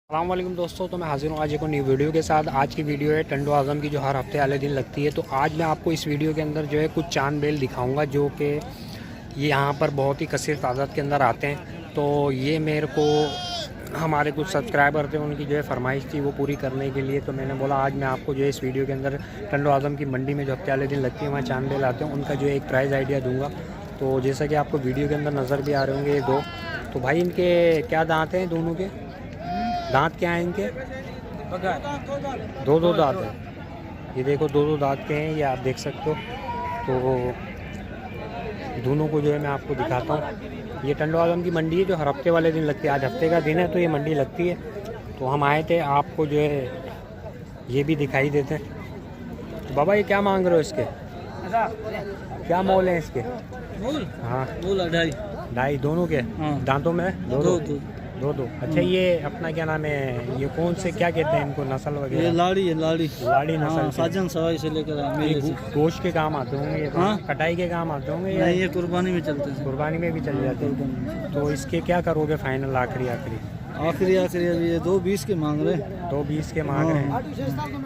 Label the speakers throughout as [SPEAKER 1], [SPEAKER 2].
[SPEAKER 1] अस्सलाम वालेकुम दोस्तों, तो मैं हाजिर हूँ आज एक न्यू वीडियो के साथ। आज की वीडियो है टंडो आज़म की, जो हर हफ्ते वाले दिन लगती है। तो आज मैं आपको इस वीडियो के अंदर जो है कुछ चांद बेल दिखाऊंगा, जो कि ये यहाँ पर बहुत ही कसीर तादाद के अंदर आते हैं। तो ये मेरे को हमारे कुछ सब्सक्राइबर थे, उनकी जो है फरमाइश थी वो पूरी करने के लिए। तो मैंने बोला आज मैं आपको जो है इस वीडियो के अंदर टंडो आज़म की मंडी में जो हफ्ते वाले दिन लगती है वहाँ चांद बेल आते हैं, उनका जो है एक प्राइस आइडिया दूँगा। तो जैसा कि आपको वीडियो के अंदर नज़र भी आ रहे होंगे ये दो, तो भाई इनके क्या दांत हैं दोनों के? दांत क्या हैं इनके? दो दांत हैं। ये देखो दो दांत के हैं, ये आप देख सकते हो। तो दोनों को जो है मैं आपको दिखाता हूँ। ये टंडो आज़म की मंडी है जो हर हफ्ते वाले दिन लगती है। आज हफ्ते का दिन है तो ये मंडी लगती है। तो हम आए थे आपको जो है ये भी दिखाई देते हैं। तो बाबा ये क्या मांग रहे हो इसके? क्या मोल है इसके? हाँ ढाई दोनों के। दांतों में दो। अच्छा ये अपना क्या नाम है, ये कौन से क्या कहते हैं इनको, नस्ल वगैरह?
[SPEAKER 2] ये लाड़ी है, लाड़ी
[SPEAKER 1] नस्ल।
[SPEAKER 2] साजन सवाई से लेकर मेले से।
[SPEAKER 1] गोश्त के काम आते होंगे ये?
[SPEAKER 2] हाँ?
[SPEAKER 1] कटाई के काम आते होंगे
[SPEAKER 2] नहीं, ये कुर्बानी में चलते हैं।
[SPEAKER 1] कुर्बानी में भी चल जाते हैं। तो इसके क्या करोगे फाइनल आखिरी?
[SPEAKER 2] आखिरी अभी ये 2.20 के मांग रहे हैं।
[SPEAKER 1] 2.20 के मांग रहे हैं।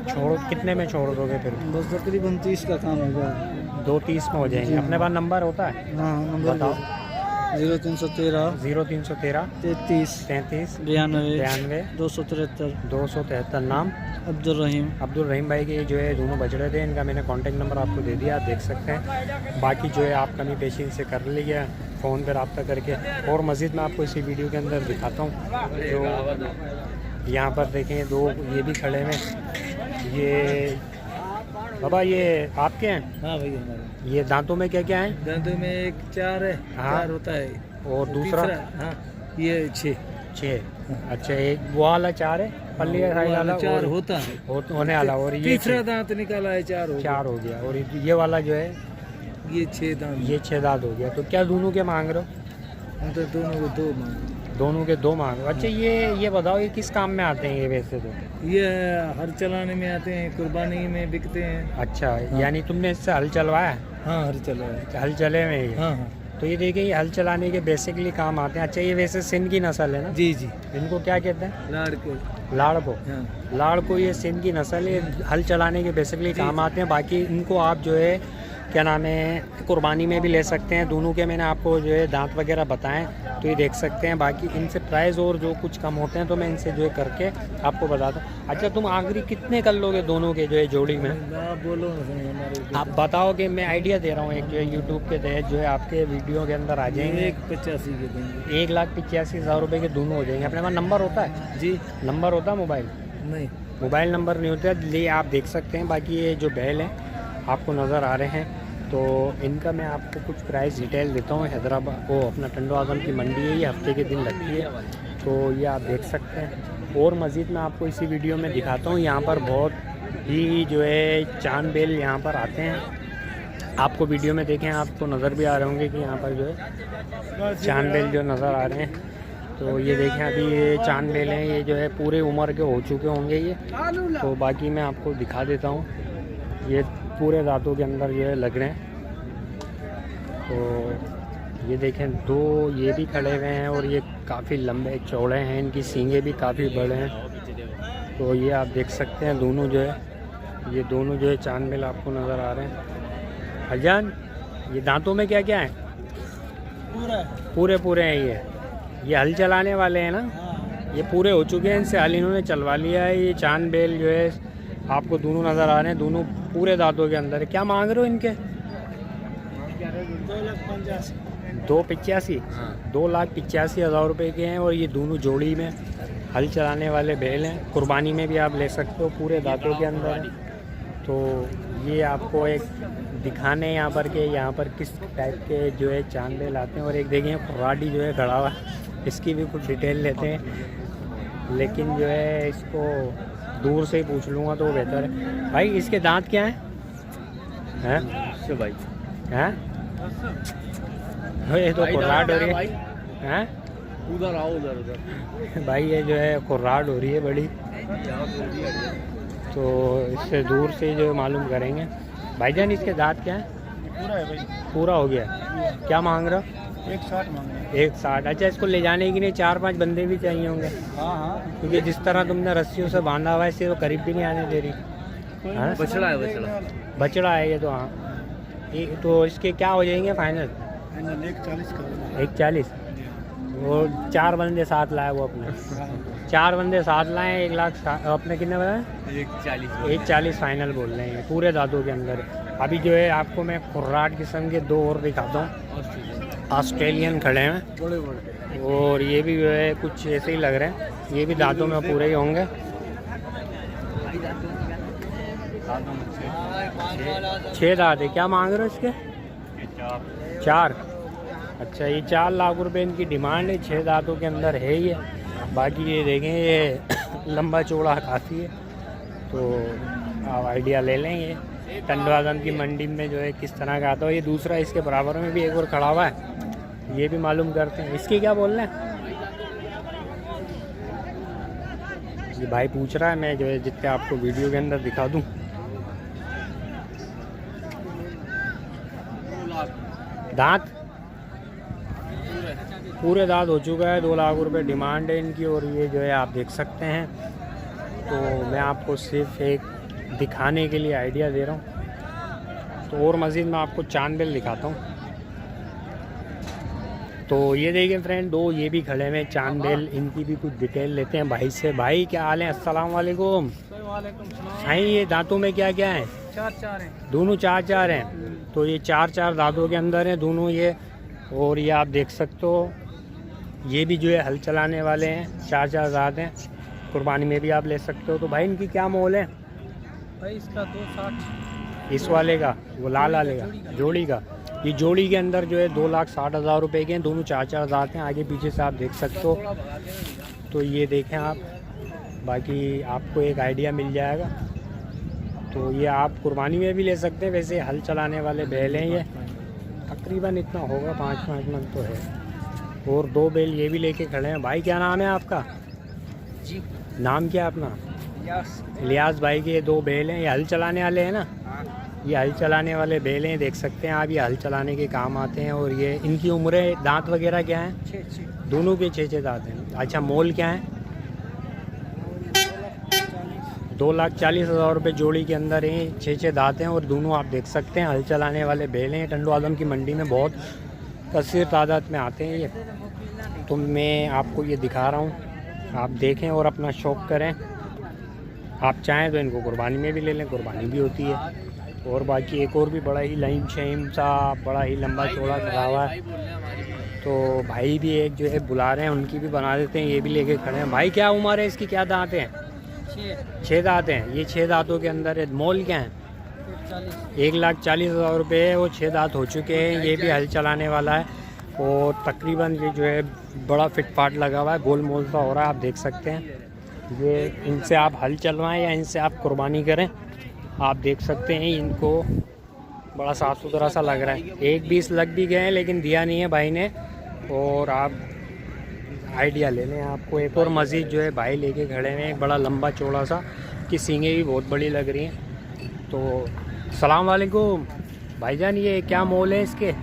[SPEAKER 1] छोड़ कितने में छोड़ दोगे फिर?
[SPEAKER 2] बस तकरीबन 30 का काम होगा।
[SPEAKER 1] 2.30 में हो जाएंगे। अपने पास नंबर होता है?
[SPEAKER 2] हाँ, नंबर
[SPEAKER 1] बताओ।
[SPEAKER 2] 0313
[SPEAKER 1] 33
[SPEAKER 2] 33 92 273।
[SPEAKER 1] नाम?
[SPEAKER 2] अब्दुल
[SPEAKER 1] रहीम भाई के जो है दोनों बछड़े थे। इनका मैंने कांटेक्ट नंबर आपको दे दिया, आप देख सकते हैं। बाकी जो है आप कमी पेशी इनसे कर लीजिए फ़ोन पर रब्ता करके। और मज़ीद मैं आपको इसी वीडियो के अंदर दिखाता हूँ। जो यहाँ पर देखें दो ये भी खड़े हैं। ये बाबा ये आपके हैं?
[SPEAKER 2] हाँ भैया हमारे।
[SPEAKER 1] ये दांतों में क्या क्या है?
[SPEAKER 2] दांतों में एक 4 है।
[SPEAKER 1] हाँ।
[SPEAKER 2] 4 होता है।
[SPEAKER 1] और दूसरा?
[SPEAKER 2] हाँ, ये 6।
[SPEAKER 1] अच्छा, एक वो वाला 4 है, पल्ली वाला
[SPEAKER 2] 4 होता है,
[SPEAKER 1] होने वाला। और ये
[SPEAKER 2] तीसरा दांत निकाला है, 4
[SPEAKER 1] हो गया। और ये वाला जो है
[SPEAKER 2] ये 6 दांत।
[SPEAKER 1] ये 6 दांत हो गया। तो क्या दोनों के मांग रहे हो?
[SPEAKER 2] हम तो दोनों को 2 मांग।
[SPEAKER 1] दोनों के 2 मांग। अच्छा ये बताओ ये किस काम में आते हैं ये वैसे? तो
[SPEAKER 2] ये हल चलाने में आते हैं, कुर्बानी में बिकते हैं।
[SPEAKER 1] अच्छा,
[SPEAKER 2] हाँ।
[SPEAKER 1] यानी तुमने इससे हल चलवाया?
[SPEAKER 2] हाँ, हल चलवाया।
[SPEAKER 1] हल चले में ही?
[SPEAKER 2] हाँ।
[SPEAKER 1] तो ये देखिए ये हल चलाने के बेसिकली काम आते हैं। अच्छा ये वैसे सिंध की नस्ल है ना?
[SPEAKER 2] जी।
[SPEAKER 1] इनको क्या कहते हैं? लाड़ को।
[SPEAKER 2] हाँ।
[SPEAKER 1] लाड़ को ये सिंध की नस्ल है। हल चलाने के बेसिकली काम आते हैं। बाकी इनको आप जो है क्या नाम है कुर्बानी में भी ले सकते हैं। दोनों के मैंने आपको जो है दांत वगैरह बताएं तो ये देख सकते हैं। बाकी इनसे प्राइस और जो कुछ कम होते हैं तो मैं इनसे जो है करके आपको बताता हूँ। अच्छा तुम आखिरी कितने कर लोगे दोनों के जो है जोड़ी में?
[SPEAKER 2] आप बोलो
[SPEAKER 1] आप बताओ कि मैं आइडिया दे रहा हूँ एक, जो है यूट्यूब के तहत जो है आपके वीडियो के अंदर आ जाएंगे।
[SPEAKER 2] 185 के देंगे।
[SPEAKER 1] 1,85,000 रुपये के दोनों हो जाएंगे। अपने पास नंबर होता है?
[SPEAKER 2] जी।
[SPEAKER 1] नंबर होता है मोबाइल?
[SPEAKER 2] नहीं,
[SPEAKER 1] मोबाइल नंबर नहीं होता, लिए आप देख सकते हैं। बाकी ये जो बैल हैं आपको नज़र आ रहे हैं, तो इनका मैं आपको कुछ प्राइस डिटेल देता हूँ। हैदराबाद वो अपना टंडो आज़म की मंडी है, ये हफ्ते के दिन लगती है। तो ये आप देख सकते हैं। और मज़ीद मैं आपको इसी वीडियो में दिखाता हूँ। यहाँ पर बहुत ही जो है चांद बेल यहाँ पर आते हैं। आपको वीडियो में देखें, आपको नज़र भी आ रहे होंगे कि यहाँ पर जो है चांद बेल जो नज़र आ रहे हैं। तो ये देखें अभी ये चांद बेल हैं, ये जो है पूरे उम्र के हो चुके होंगे ये। तो बाकी मैं आपको दिखा देता हूँ, ये पूरे दांतों के अंदर जो है लग रहे हैं। तो ये देखें दो ये भी खड़े हुए हैं और ये काफ़ी लंबे चौड़े हैं, इनकी सींगे भी काफ़ी बड़े हैं। तो ये आप देख सकते हैं दोनों जो है, ये दोनों जो है चांद बेल आपको नज़र आ रहे हैं। हजान ये दांतों में क्या क्या है? पूरे हैं ये हल चलाने वाले हैं ना? ये पूरे हो चुके हैं, इनसे हल इन्होंने चलवा लिया है। ये चांद बेल जो है आपको दोनों नज़र आ रहे हैं, दोनों पूरे दांतों के अंदर है। क्या मांग रहे हो इनके? 2,85,000। 2,85,000 रुपये के हैं। और ये दोनों जोड़ी में हल चलाने वाले बैल हैं। कुर्बानी में भी आप ले सकते हो, पूरे दांतों के अंदर। तो ये आपको एक दिखाने यहाँ पर किस टाइप के जो है चांद बेल आते हैं। और एक देखिए खुर्राडी जो है खड़ा हुआ, इसकी भी कुछ डिटेल लेते हैं, लेकिन जो है इसको दूर से ही पूछ लूँगा तो बेहतर है। भाई इसके दांत क्या हैं?
[SPEAKER 2] भाई
[SPEAKER 1] हैं? ये तो खुर्राड हो रही है। हैं?
[SPEAKER 2] उधर आओ, उधर
[SPEAKER 1] भाई ये जो है खुर्राड हो रही है बड़ी, तो इससे दूर से जो मालूम करेंगे। भाईजान इसके दांत क्या है?
[SPEAKER 2] पूरा है भाई।
[SPEAKER 1] पूरा हो गया। क्या मांग रहा?
[SPEAKER 2] 160 मांग रहे हैं।
[SPEAKER 1] 160। अच्छा, इसको ले जाने के लिए 4-5 बंदे भी चाहिए होंगे,
[SPEAKER 2] हाँ हाँ,
[SPEAKER 1] क्योंकि जिस तरह तुमने रस्सियों से बांधा हुआ है इससे तो करीब भी नहीं आने दे रही। हाँ?
[SPEAKER 2] बछड़ा है बछड़ा।
[SPEAKER 1] बछड़ा है ये तो। हाँ, ये तो इसके क्या हो जाएंगे फाइनल?
[SPEAKER 2] 140 का।
[SPEAKER 1] 140। वो 4 बंदे साथ लाए वो अपने, 4 बंदे साथ लाए, 1 लाख अपने कितने बताए? 140 फाइनल बोल रहे हैं, पूरे दांतों के अंदर। अभी जो है आपको मैं खुर्राट किस्म के 2 और दिखाता हूँ। ऑस्ट्रेलियन खड़े हैं
[SPEAKER 2] बड़े बड़े,
[SPEAKER 1] और ये भी जो है कुछ ऐसे ही लग रहे हैं, ये भी दांतों में पूरे ही होंगे। 6 दांत है। क्या मांग रहे हो इसके? 4। अच्छा, ये 4 लाख रुपए इनकी डिमांड है, 6 दांतों के अंदर है ये। बाकी ये देखें, ये लंबा चौड़ा काफ़ी है, तो आप आइडिया ले लेंगे। टंडो आदम की मंडी में जो है किस तरह का आता है। ये दूसरा इसके बराबर में भी एक और खड़ा हुआ है, ये भी मालूम करते हैं। इसके क्या बोल रहे हैं? ये भाई पूछ रहा है, मैं जो है जितने आपको वीडियो के अंदर दिखा दूं। दांत पूरे दांत हो चुका है, 2 लाख रुपए डिमांड है इनकी। और ये जो है आप देख सकते हैं, तो मैं आपको सिर्फ एक दिखाने के लिए आइडिया दे रहा हूँ। तो और मज़ीद मैं आपको चांद बेल दिखाता हूँ। तो ये देखिए फ्रेंड, 2 ये भी खड़े हैं चांद बेल, इनकी भी कुछ डिटेल लेते हैं भाई से। भाई क्या हाल है? अस्सलाम वालेकुम। भाई ये दांतों में क्या क्या है?
[SPEAKER 2] 4 हैं
[SPEAKER 1] दोनों 4 हैं। तो ये 4 दांतों के अंदर हैं दोनों ये। और ये आप देख सकते हो, ये भी जो है हल चलाने वाले हैं, 4 दांत हैं, कुर्बानी में भी आप ले सकते हो। तो भाई इनकी क्या मोल है?
[SPEAKER 2] भाई इसका 260।
[SPEAKER 1] इस वाले का, वो लाल वाले का, जोड़ी का। ये जोड़ी के अंदर जो है 2,60,000 रुपए के हैं, दोनों 4 दांत हैं, आगे पीछे से आप देख सकते हो। तो ये देखें आप, बाकी आपको एक आइडिया मिल जाएगा। तो ये आप कुर्बानी में भी ले सकते हैं। वैसे हल चलाने वाले बैल हैं ये, तकरीबन इतना होगा, 5 मन तो है। और 2 बैल ये भी लेके खड़े हैं। भाई क्या नाम है आपका?
[SPEAKER 2] जी,
[SPEAKER 1] नाम क्या है अपना? इलियास भाई के ये 2 बैल हैं, ये हल चलाने वाले हैं ना? ये हल चलाने वाले बैल हैं, देख सकते हैं आप, ये हल चलाने के काम आते हैं। और ये इनकी उम्रें, दांत वगैरह क्या हैं?
[SPEAKER 2] 6।
[SPEAKER 1] दोनों के 6 दांत हैं। अच्छा, मोल क्या है? 2,40,000 रुपये जोड़ी के अंदर हैं, 6 दांत हैं। और दोनों आप देख सकते हैं हल चलाने वाले बैल हैं। टंडो आदम की मंडी में बहुत कसीर तादाद में आते हैं ये। तो मैं आपको ये दिखा रहा हूँ, आप देखें और अपना शौक़ करें। आप चाहें तो इनको कुर्बानी में भी ले लें, कुर्बानी भी होती है। और बाकी एक और भी बड़ा ही लाइन शेम सा, बड़ा ही लंबा चौड़ा खड़ा हुआ है, तो भाई भी एक जो है बुला रहे हैं, उनकी भी बना देते हैं। ये भी लेके खड़े हैं। भाई क्या उम्र है इसकी? क्या दांत हैं? 6 दांत हैं। ये 6 दांतों के अंदर है। मोल क्या है? 1,40,000 रुपये है। वो 6 दांत हो चुके हैं। ये भी हल चलाने वाला है, और तकरीबन ये जो है बड़ा फिटफाट लगा हुआ है, गोल मोल सा हो रहा है, आप देख सकते हैं। ये इनसे आप हल चलवाएं या इनसे आप कुर्बानी करें, आप देख सकते हैं इनको बड़ा साफ़ सुथरा सा लग रहा है। 1-20 लग भी गए हैं, लेकिन दिया नहीं है भाई ने। और आप आइडिया ले लें, आपको एक और मज़ीद जो है भाई लेके खड़े हैं, एक बड़ा लंबा चौड़ा सा, कि सींगें भी बहुत बड़ी लग रही हैं। तो सलाम वालेकुम भाईजान, ये क्या मोल है इसके?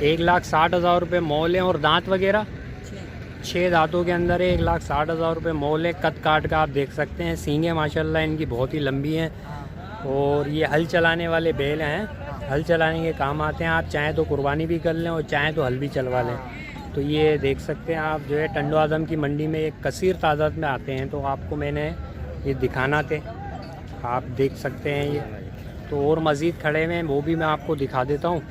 [SPEAKER 1] 1,60,000 रुपये मोल है। और दांत वगैरह? 6 दांतों के अंदर है, 1,60,000 रुपये मोल है। कद काट का आप देख सकते हैं, सींगें माशाल्लाह इनकी बहुत ही लंबी हैं। और ये हल चलाने वाले बैल हैं, हल चलाने के काम आते हैं। आप चाहें तो कुर्बानी भी कर लें और चाहें तो हल भी चलवा लें। तो ये देख सकते हैं आप, जो है टंडो आदम की मंडी में एक कसीर तादाद में आते हैं, तो आपको मैंने ये दिखाना थे, आप देख सकते हैं ये। तो और मज़ीद खड़े हुए हैं, वो भी मैं आपको दिखा देता हूँ।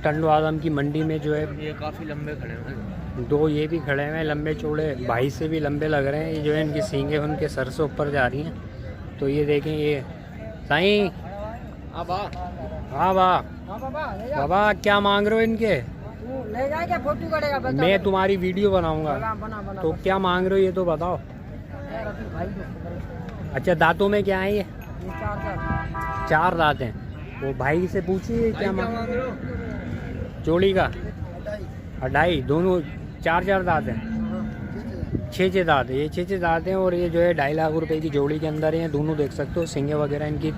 [SPEAKER 1] टंडो आदम की मंडी में जो है
[SPEAKER 2] ये काफ़ी लंबे खड़े हैं।
[SPEAKER 1] 2 ये भी खड़े हुए हैं, लंबे चौड़े, भाई से भी लंबे लग रहे हैं। ये जो है इनकी सींगें उनके सर से ऊपर जा रही हैं। तो ये देखें, ये साईं, हाँ बाबा क्या मांग रहे हो इनके?
[SPEAKER 3] ले जाएगा, फोटो करेगा,
[SPEAKER 1] मैं तुम्हारी वीडियो बनाऊंगा,
[SPEAKER 3] बना
[SPEAKER 1] तो क्या मांग रहे हो ये तो बताओ।
[SPEAKER 3] भाई
[SPEAKER 1] अच्छा, दांतों में क्या है ये? 4 दांत हैं। वो भाई से पूछिए क्या मांग रहे हो? जोड़ी का 2.5, दोनों 4 दांत हैं। 6 दांत है, ये 6 दांत हैं। और ये जो है 2.5 लाख रुपए की जोड़ी के अंदर हैं। दोनों देख सकते हो, सींगें वगैरह इनकी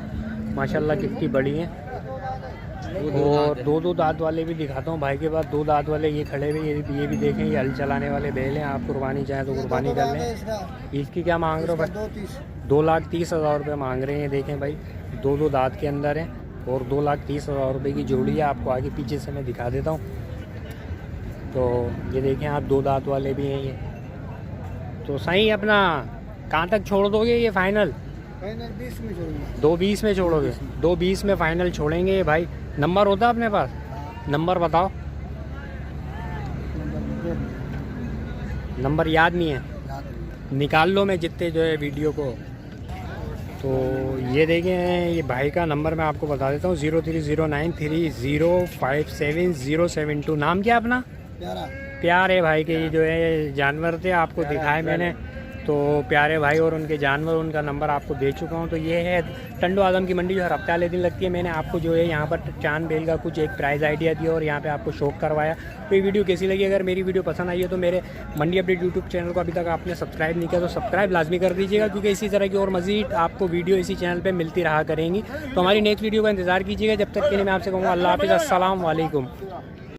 [SPEAKER 1] माशाल्लाह कितनी बड़ी हैं। और दो दो दांत वाले भी दिखाता हूँ भाई के पास। दो दांत वाले ये खड़े हुए, ये भी देखें, ये हल चलाने वाले बैल हैं। आप कुर्बानी चाहें तो कुर्बानी कर लें। इसकी क्या मांग रहे हो भाई? 2,30,000 रुपये मांग रहे हैं। ये देखें भाई, दो दो दांत के अंदर हैं और 2,30,000 रुपये की जोड़ी है। आपको आगे पीछे से मैं दिखा देता हूँ। तो ये देखें आप, दो दांत वाले भी हैं ये। तो सही अपना कहाँ तक छोड़ दोगे ये फाइनल?
[SPEAKER 3] 20 में छोड़ूंगा।
[SPEAKER 1] 2,20 में छोड़ोगे? 2,20 में फाइनल छोड़ेंगे भाई। नंबर होता है अपने पास? नंबर बताओ। नंबर याद नहीं है? निकाल लो, मैं जितने जो है वीडियो को। तो ये देखें, ये भाई का नंबर मैं आपको बता देता हूँ, 0309305707 नाम क्या अपना? प्यार है भाई के। ये जो है जानवर थे आपको दिखाए मैंने, तो प्यारे भाई और उनके जानवर, उनका नंबर आपको दे चुका हूँ। तो ये है टंडो आदम की मंडी जो हर हफ्ते वाले दिन लगती है। मैंने आपको जो है यहाँ पर चांद बेल का कुछ एक प्राइस आइडिया दिया और यहाँ पे आपको शौक करवाया। तो ये वीडियो कैसी लगी? अगर मेरी वीडियो पसंद आई है तो मेरे मंडी अपडेट यूट्यूब चैनल को अभी तक आपने सब्सक्राइब नहीं किया तो सब्सक्राइब लाजमी कर दीजिएगा, क्योंकि इसी तरह की और मज़ीद आपको वीडियो इसी चैनल पर मिलती रहा करेंगी। तो हमारी नेक्स्ट वीडियो का इंतज़ार कीजिएगा। जब तक के लिए मैं आपसे कहूँगा अल्लाह हाफ़िज़, अस्सलाम वालेकुम।